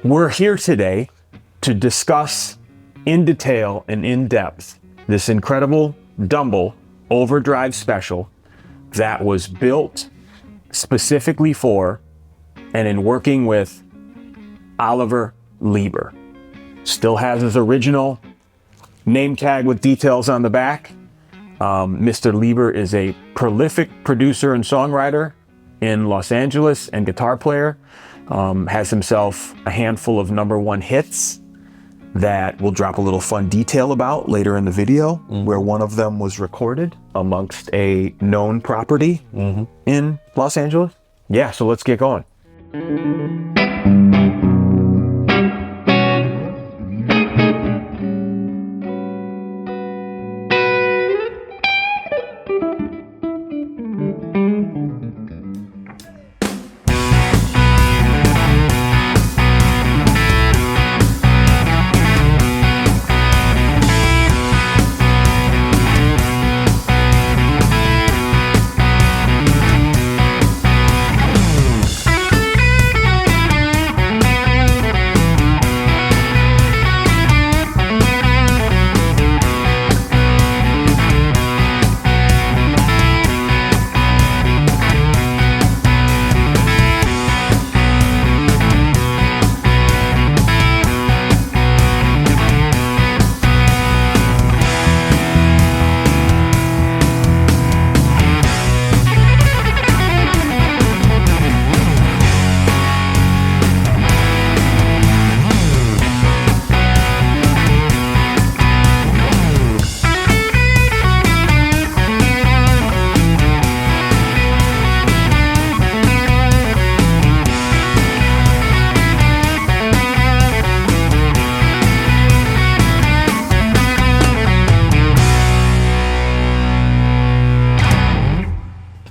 We're here today to discuss in detail and in depth this incredible Dumble Overdrive Special that was built specifically for and in working with Oliver Leiber. Still has his original name tag with details on the back. Mr. Leiber is a prolific producer and songwriter in Los Angeles and guitar player. Has himself a handful of #1 hits that we'll drop a little fun detail about later in the video, where one of them was recorded amongst a known property in Los Angeles. Yeah, so let's get going.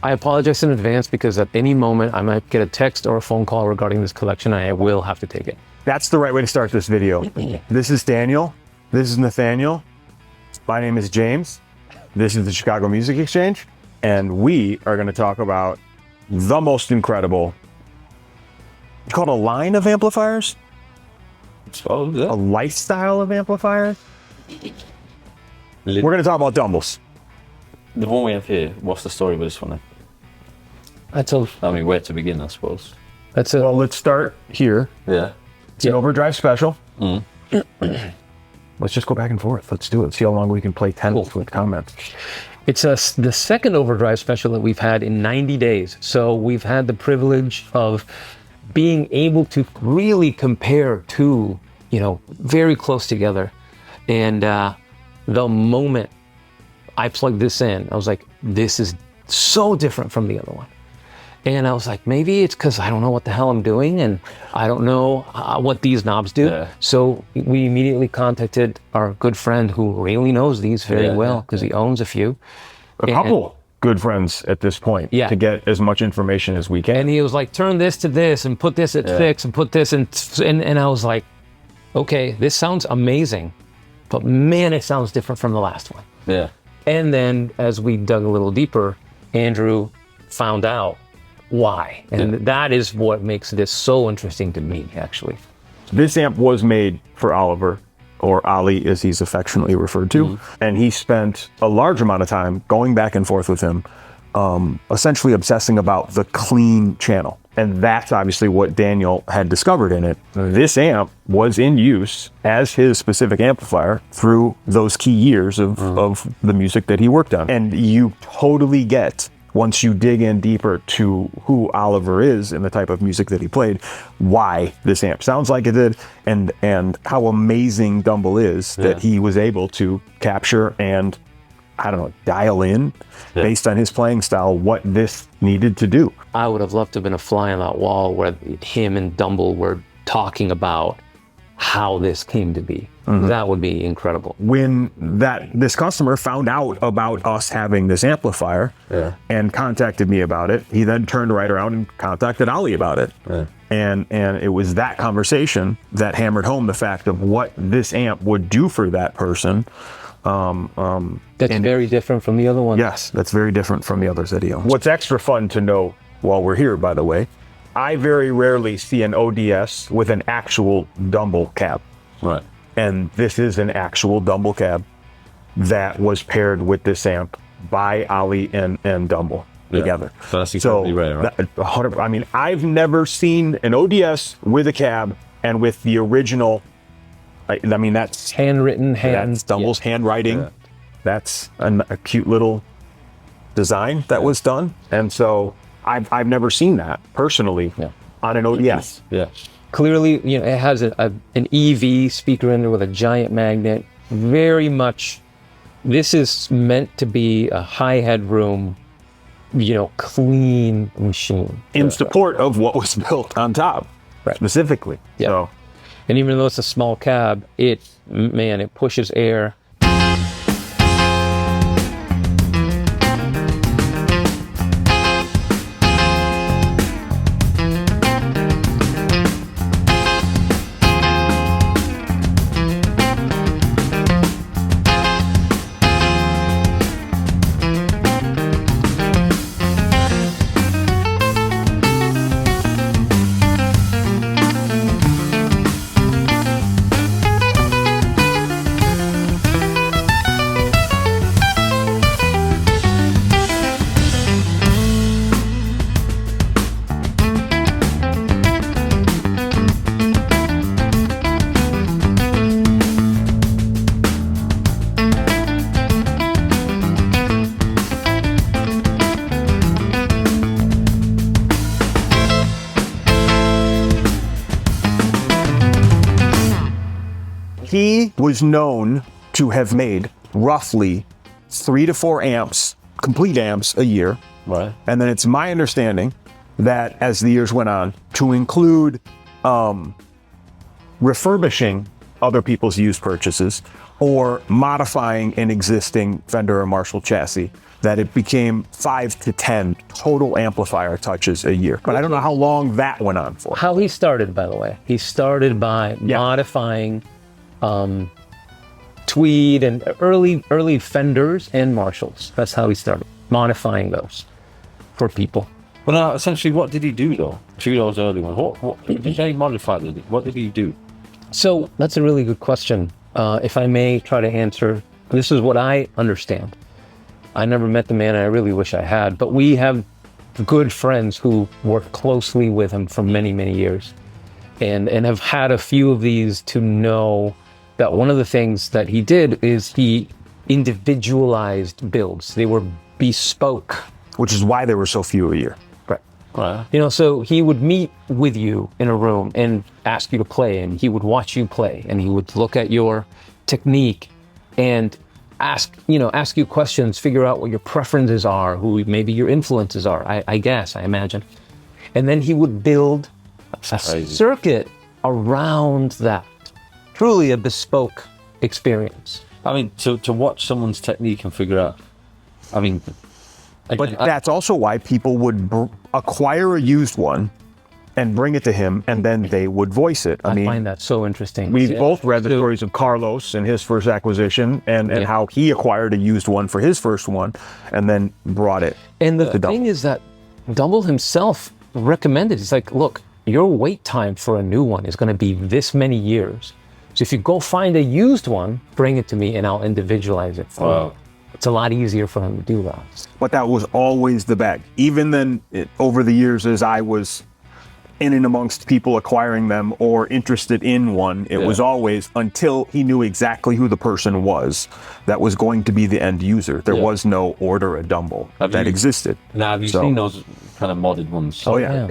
I apologize in advance because at any moment I might get a text or a phone call regarding this collection and I will have to take it. That's the right way to start this video. This is Daniel. This is Nathaniel. My name is James. This is the Chicago Music Exchange. And we are going to talk about the most incredible, it's called a line of amplifiers? So, yeah. A lifestyle of amplifiers? We're going to talk about Dumbles. The one we have here, what's the story with this one then? I mean, where to begin, I suppose. Well, let's start here. Yeah. It's an Overdrive Special. Let's just go back and forth. Let's do it. See how long we can play tennis with comments. It's the second Overdrive Special that we've had in 90 days. So we've had the privilege of being able to really compare two, very close together. And the moment I plugged this in, I was like, this is so different from the other one. And I was like, maybe it's because I don't know what the hell I'm doing and I don't know what these knobs do. Yeah. So we immediately contacted our good friend who really knows these very well because he owns a few. A couple good friends at this point to get as much information as we can. And he was like, turn this to this and put this at fix and put this and I was like, okay, this sounds amazing, but man, it sounds different from the last one. Yeah. And then as we dug a little deeper, Andrew found out why. And that is what makes this so interesting to me, actually. This amp was made for Oliver, or Ollie as he's affectionately referred to. And he spent a large amount of time going back and forth with him, essentially obsessing about the clean channel. And that's obviously what Daniel had discovered in it. This amp was in use as his specific amplifier through those key years of the music that he worked on. And you totally get, once you dig in deeper to who Oliver is and the type of music that he played, why this amp sounds like it did, and how amazing Dumble is that he was able to capture and, dial in based on his playing style what this needed to do. I would have loved to have been a fly on that wall where him and Dumble were talking about how this came to be. That would be incredible. When this customer found out about us having this amplifier and contacted me about it, he then turned right around and contacted Ollie about it. And it was that conversation that hammered home the fact of what this amp would do for that person. That's very different from the other one. Yes, that's very different from the others that he owns. What's extra fun to know while we're here, by the way, I very rarely see an ODS with an actual Dumble cab. Right. And this is an actual Dumble cab that was paired with this amp by Ollie and Dumble together. So that's incredibly rare, right? I mean, I've never seen an ODS with a cab and with the original. I mean, that's Handwritten, that's Dumble's handwriting. Yeah. That's a cute little design that was done. And so I've never seen that personally on an ODS. Yeah. Clearly, you know, it has an EV speaker in there with a giant magnet. Very much, this is meant to be a high headroom, you know, clean machine. In support of what was built on top, specifically. Yeah. So, And even though it's a small cab, it pushes air. he was known to have made roughly 3 to 4 amps, complete amps a year. Right. And then it's my understanding that as the years went on, to include refurbishing other people's used purchases or modifying an existing Fender or Marshall chassis, that it became 5 to 10 total amplifier touches a year. But I don't know how long that went on for. How he started, by the way. He started by modifying Tweed and early Fenders and Marshalls. That's how he started, modifying those for people. Well, now, essentially, what did he do, though? To those early ones, what did he modify? What did he do? So that's a really good question. If I may try to answer, this is what I understand. I never met the man, and I really wish I had, but we have good friends who worked closely with him for many, many years and have had a few of these to know that one of the things that he did is he individualized builds. They were bespoke. Which is why there were so few a year. Right. You know, so he would meet with you in a room and ask you to play, and he would watch you play, and he would look at your technique and ask you questions, figure out what your preferences are, who maybe your influences are, I imagine. And then he would build a circuit around that. Truly a bespoke experience. I mean, to watch someone's technique and figure out, I mean... But that's also why people would acquire a used one and bring it to him, and then they would voice it. I mean, find that so interesting. We both read the stories of Carlos and his first acquisition, and how he acquired a used one for his first one, and then brought it. And the thing is that Dumble himself recommended, he's like, look, your wait time for a new one is going to be this many years. So if you go find a used one, bring it to me, and I'll individualize it for you. It's a lot easier for him to do that. But that was always the bag. Even then, over the years, as I was in and amongst people acquiring them or interested in one, it was always until he knew exactly who the person was that was going to be the end user. There was no order a Dumble that existed. Now, have you seen those kind of modded ones? Oh, yeah.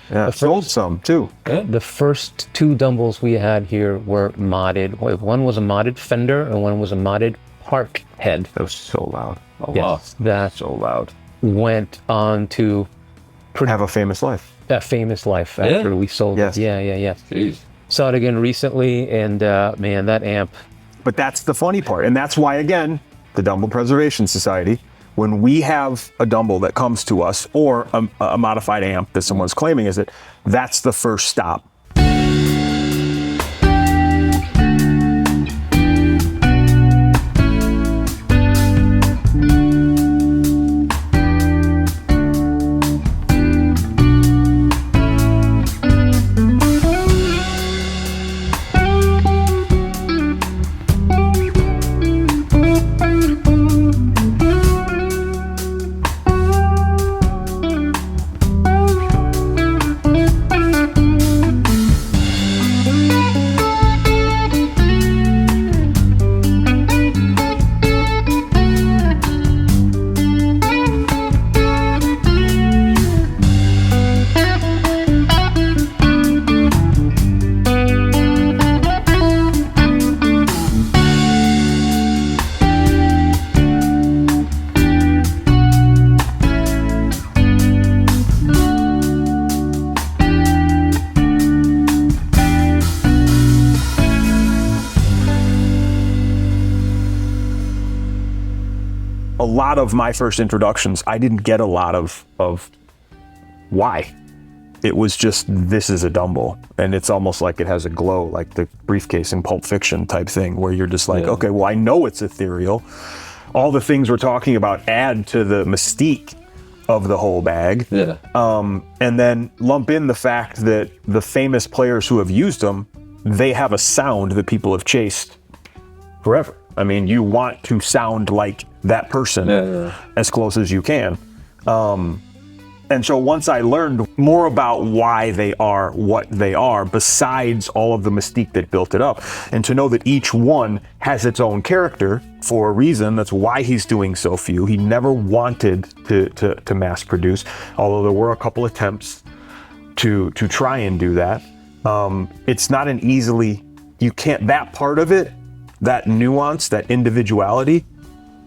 Yeah. Sold some, too. Yeah. The first 2 Dumbles we had here were modded. One was a modded Fender, and one was a modded Park head. That was so loud. Oh, wow. That so loud. Went on to have a famous life. That famous life after we sold it. Yeah. Jeez. Saw it again recently, and man, that amp. But that's the funny part, and that's why, again, the Dumble Preservation Society, when we have a Dumble that comes to us or a modified amp that someone's claiming is it, that's the first stop. a lot of my first introductions, I didn't get a lot of why. It was just, this is a Dumble, and it's almost like it has a glow, like the briefcase in Pulp Fiction type thing, where you're just like, okay, well, I know it's ethereal. All the things we're talking about add to the mystique of the whole bag. Yeah. And then lump in the fact that the famous players who have used them, they have a sound that people have chased forever. I mean, you want to sound like that person as close as you can. And so once I learned more about why they are what they are, besides all of the mystique that built it up, and to know that each one has its own character for a reason, that's why he's doing so few. He never wanted to mass produce, although there were a couple attempts to try and do that. It's not an easily, you can't, that part of it, that nuance, that individuality,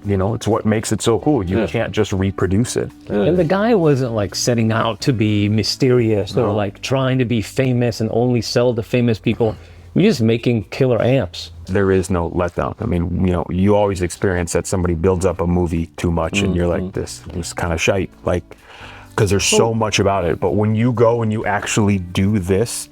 you know, it's what makes it so cool. You can't just reproduce it. And the guy wasn't like setting out to be mysterious or like trying to be famous and only sell to famous people. You're just making killer amps. There is no letdown. I mean, you know, you always experience that somebody builds up a movie too much and you're like, this is kind of shite. Like, because there's so much about it. But when you go and you actually do this,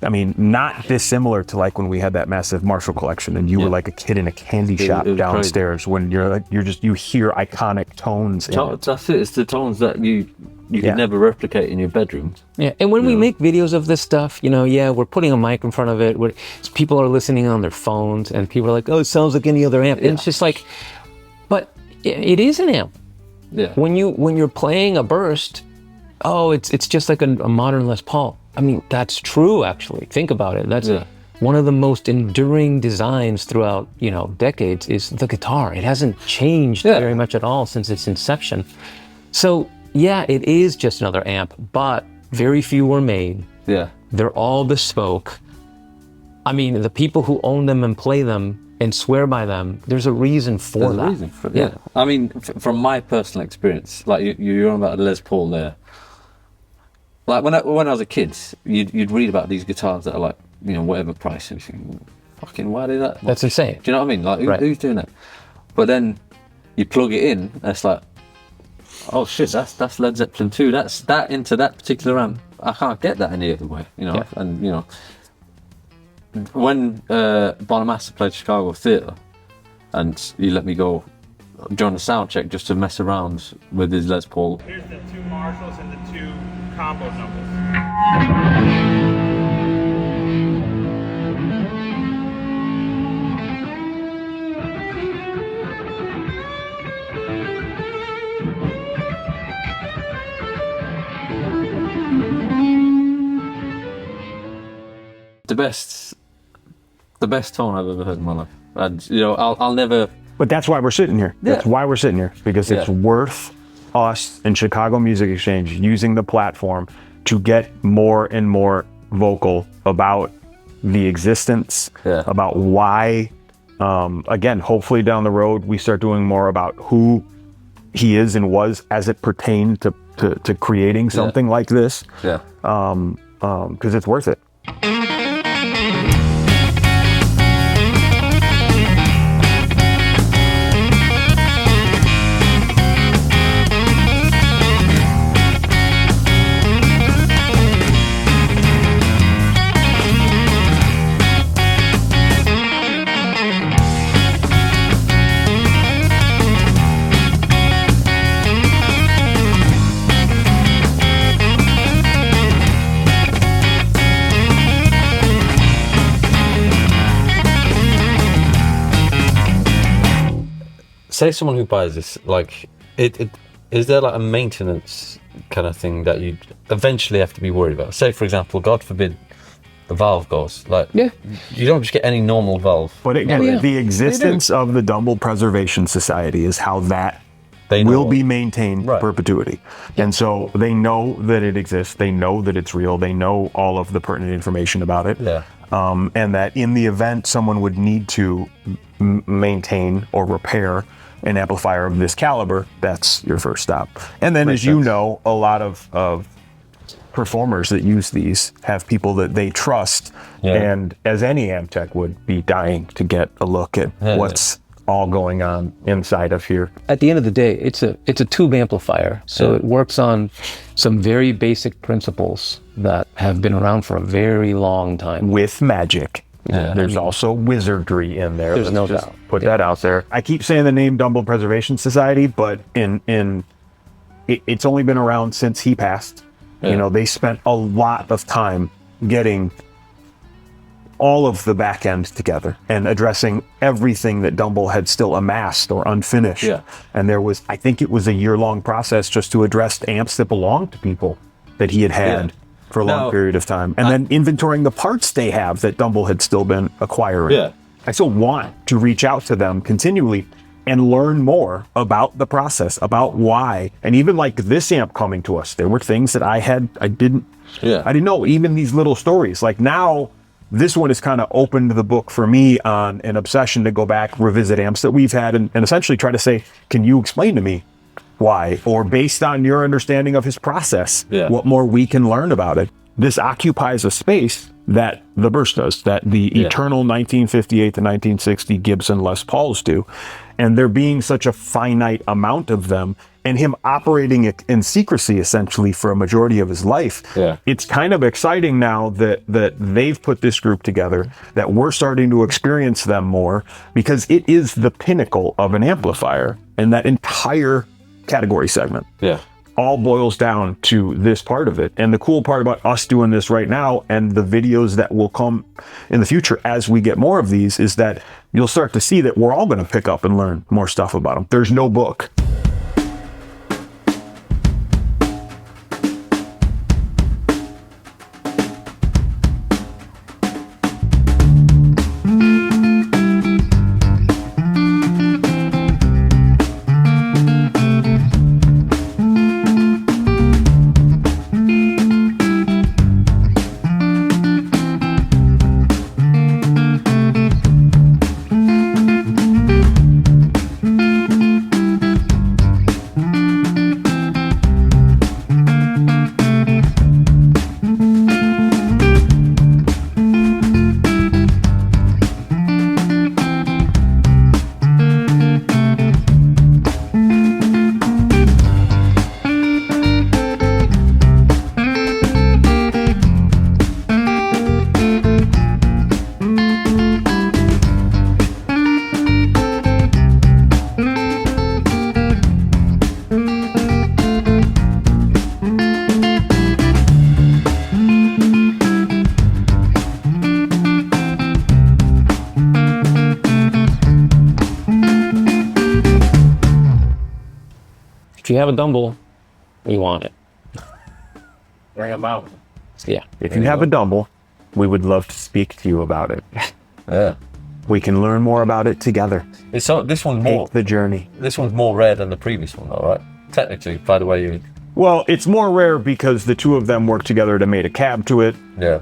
I mean, not dissimilar to like when we had that massive Marshall collection and you were like a kid in a candy shop downstairs, when you're like, you hear iconic tones. That's it. It's the tones that you can never replicate in your bedroom. Yeah, and when we make videos of this stuff, you know, we're putting a mic in front of it. People are listening on their phones, and people are like, "Oh, it sounds like any other amp." And it's just like, but it is an amp. Yeah. When you're playing a burst, it's just like a modern Les Paul. I mean, that's true, actually. Think about it. That's one of the most enduring designs throughout, you know, decades is the guitar. It hasn't changed very much at all since its inception. So, it is just another amp, but very few were made. Yeah. They're all bespoke. I mean, the people who own them and play them and swear by them, there's a reason for that. A reason for it, I mean, from my personal experience, like you're on about a Les Paul there. Like when I was a kid, you'd read about these guitars that are like, you know, whatever price, and you think, fucking, why do that? That's insane. Do you know what I mean? Like, who's doing that? But then you plug it in, and it's like, oh shit, that's Led Zeppelin 2. That's that into that particular amp. I can't get that any other way, you know. Yeah. And you know, when Bonamassa played Chicago Theatre, and he let me go join the sound check just to mess around with his Les Paul. Here's the two Marshalls and the two combo Dumbles. The best tone I've ever heard in my life, and you know, I'll never. But that's why we're sitting here. That's why we're sitting here, because it's worth us in Chicago Music Exchange using the platform to get more and more vocal about the existence, about why. Again, hopefully down the road we start doing more about who he is and was as it pertained to creating something like this. Because it's worth it. Say someone who buys this, like, it is there like a maintenance kind of thing that you eventually have to be worried about? Say, for example, God forbid, the valve goes. Like, you don't just get any normal valve. But again, the existence of the Dumble Preservation Society is how that will be maintained perpetuity. And so they know that it exists. They know that it's real. They know all of the pertinent information about it. And that in the event someone would need to maintain or repair an amplifier of this caliber, that's your first stop. And then, as you know, a lot of performers that use these have people that they trust, and as any amp tech would be dying to get a look at what's all going on inside of here. At the end of the day, it's a tube amplifier, so it works on some very basic principles that have been around for a very long time. With magic. Yeah. There's also wizardry in there. There's no just doubt. Put that out there. I keep saying the name Dumble Preservation Society, but it's only been around since he passed. You know, they spent a lot of time getting all of the back end together and addressing everything that Dumble had still amassed or unfinished. Yeah. And there was, I think it was a year-long process just to address amps that belonged to people that he had for a long period of time. And then inventorying the parts they have that Dumble had still been acquiring. Yeah. I still want to reach out to them continually and learn more about the process, about why. And even like this amp coming to us, there were things that I didn't know, even these little stories. Like now, this one has kind of opened the book for me on an obsession to go back, revisit amps that we've had, and essentially try to say, can you explain to me why? Or based on your understanding of his process, what more we can learn about it. This occupies a space that the Burst does, that the eternal 1958 to 1960 Gibson Les Pauls do. And there being such a finite amount of them, and him operating it in secrecy essentially for a majority of his life, it's kind of exciting now that they've put this group together, that we're starting to experience them more, because it is the pinnacle of an amplifier, and that entire category segment all boils down to this part of it. And the cool part about us doing this right now, and the videos that will come in the future as we get more of these, is that you'll start to see that we're all going to pick up and learn more stuff about them. There's no book. If you have a Dumble, you want it. Bring them out. Yeah. If you have a Dumble, we would love to speak to you about it. Yeah. We can learn more about it together. This one's more. Take the journey. This one's more rare than the previous one, though, right? Technically, by the way you. Well, it's more rare because the two of them work together to make a cab to it. Yeah.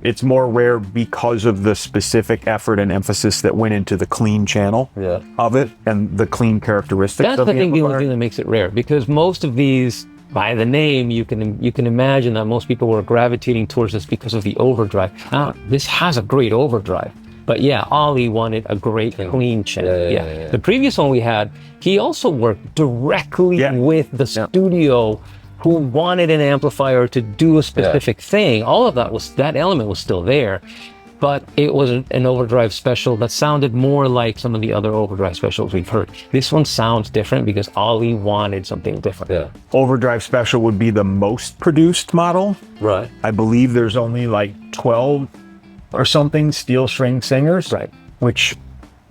It's more rare because of the specific effort and emphasis that went into the clean channel of it and the clean characteristics That's of the the thing, the amplifier. only thing that makes it rare, because most of these, by the name, you can imagine that most people were gravitating towards this because of the overdrive. Now, this has a great overdrive. But yeah, Ollie wanted a great clean channel. Yeah. The previous one we had, he also worked directly with the studio who wanted an amplifier to do a specific thing. All of that element was still there, but it was an overdrive special that sounded more like some of the other overdrive specials we've heard. This one sounds different because Ollie wanted something different. Yeah. Overdrive Special would be the most produced model. Right. I believe there's only like 12 or something steel string singers, which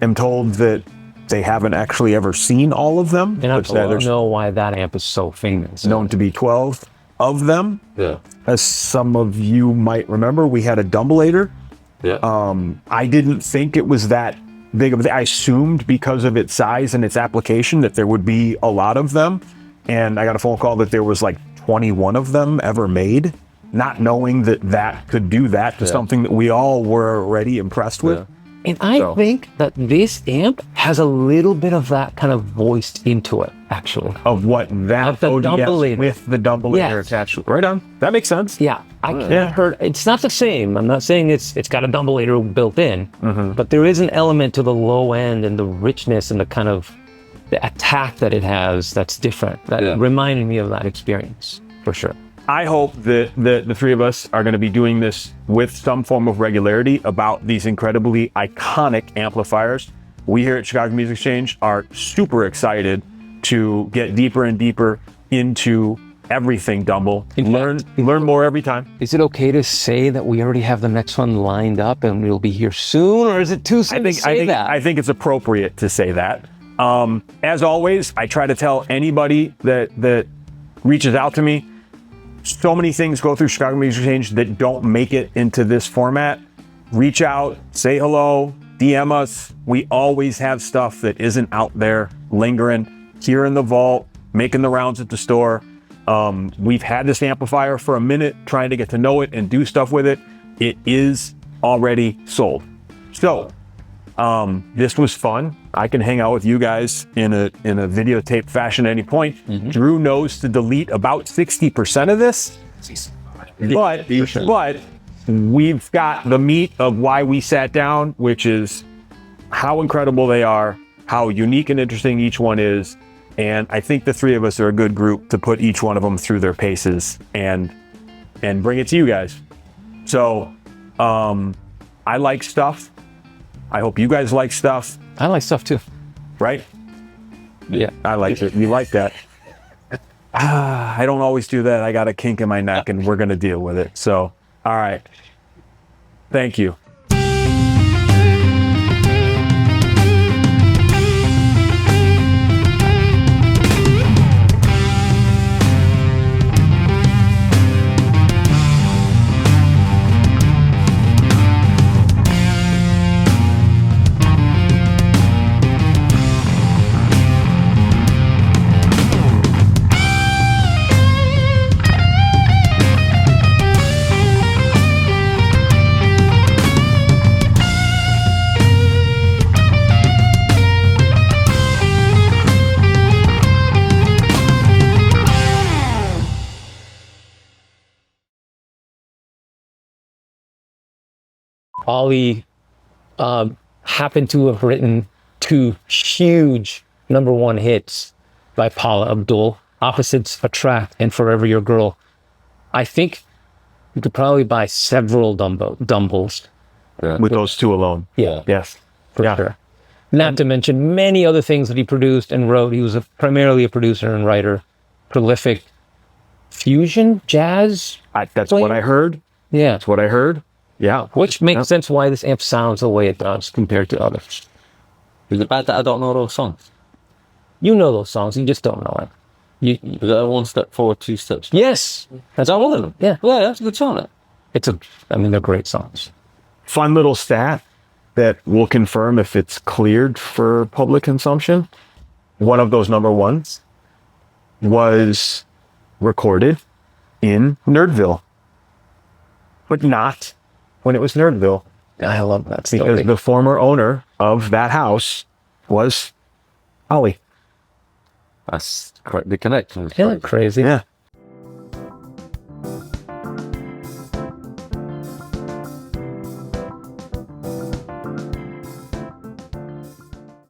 I'm told that they haven't actually ever seen all of them. And I but don't know why that amp is so famous. known to be 12 of them. Yeah. As some of you might remember, we had a Dumbleator. Yeah. I didn't think it was that big of a thing. I assumed because of its size and its application that there would be a lot of them. And I got a phone call that there was like 21 of them ever made, not knowing that that could do that to something that we all were already impressed with. And I think that this amp has a little bit of that kind of voiced into it, actually. Of what that Of the ODS Dumbleator. with the Dumbleator attached. Right on. That makes sense. Yeah. I heard it's not the same. I'm not saying it's got a Dumble built in, but there is an element to the low end and the richness and the kind of the attack that it has that's different. That reminded me of that experience for sure. I hope that the three of us are going to be doing this with some form of regularity about these incredibly iconic amplifiers. We here at Chicago Music Exchange are super excited to get deeper and deeper into everything Dumble. Learn more every time. Is it okay to say that we already have the next one lined up and we'll be here soon, or is it too soon to say that? I think it's appropriate to say that. As always, I try to tell anybody that reaches out to me, so many things go through Chicago Music Exchange that don't make it into this format. Reach out, say hello, DM us. We always have stuff that isn't out there lingering here in the vault, making the rounds at the store. We've had this amplifier for a minute, trying to get to know it and do stuff with it. It is already sold. So this was fun. I can hang out with you guys in a videotape fashion at any point. Drew knows to delete about 60% of this, but we've got the meat of why we sat down, which is how incredible they are, how unique and interesting each one is. And I think the three of us are a good group to put each one of them through their paces and bring it to you guys. So I like stuff. I hope you guys like stuff. I like stuff too. Right? Yeah. I like it. You like that. I don't always do that. I got a kink in my neck and we're going to deal with it. So, all right. Thank you. Ollie happened to have written 2 huge #1 hits by Paula Abdul, Opposites Attract and Forever Your Girl. I think you could probably buy several Dumbles. With those 2 alone. Yeah. Yes. For sure. Not to mention many other things that he produced and wrote. He was primarily a producer and writer. Prolific fusion, jazz. That's what I heard. Yeah. That's what I heard. Yeah. Which makes sense why this amp sounds the way it does compared to others. Is it bad that I don't know those songs? You know those songs, you just don't know it. Is that 1 step forward, 2 steps? Yes. Is that one of them? Yeah. Yeah, that's a good song. They're great songs. Fun little stat that will confirm if it's cleared for public consumption. One of those #1s was recorded in Nerdville, but not when it was Nerdville. I love that story. Because the former owner of that house was Ollie. That's quite the connection. Isn't it crazy? Yeah.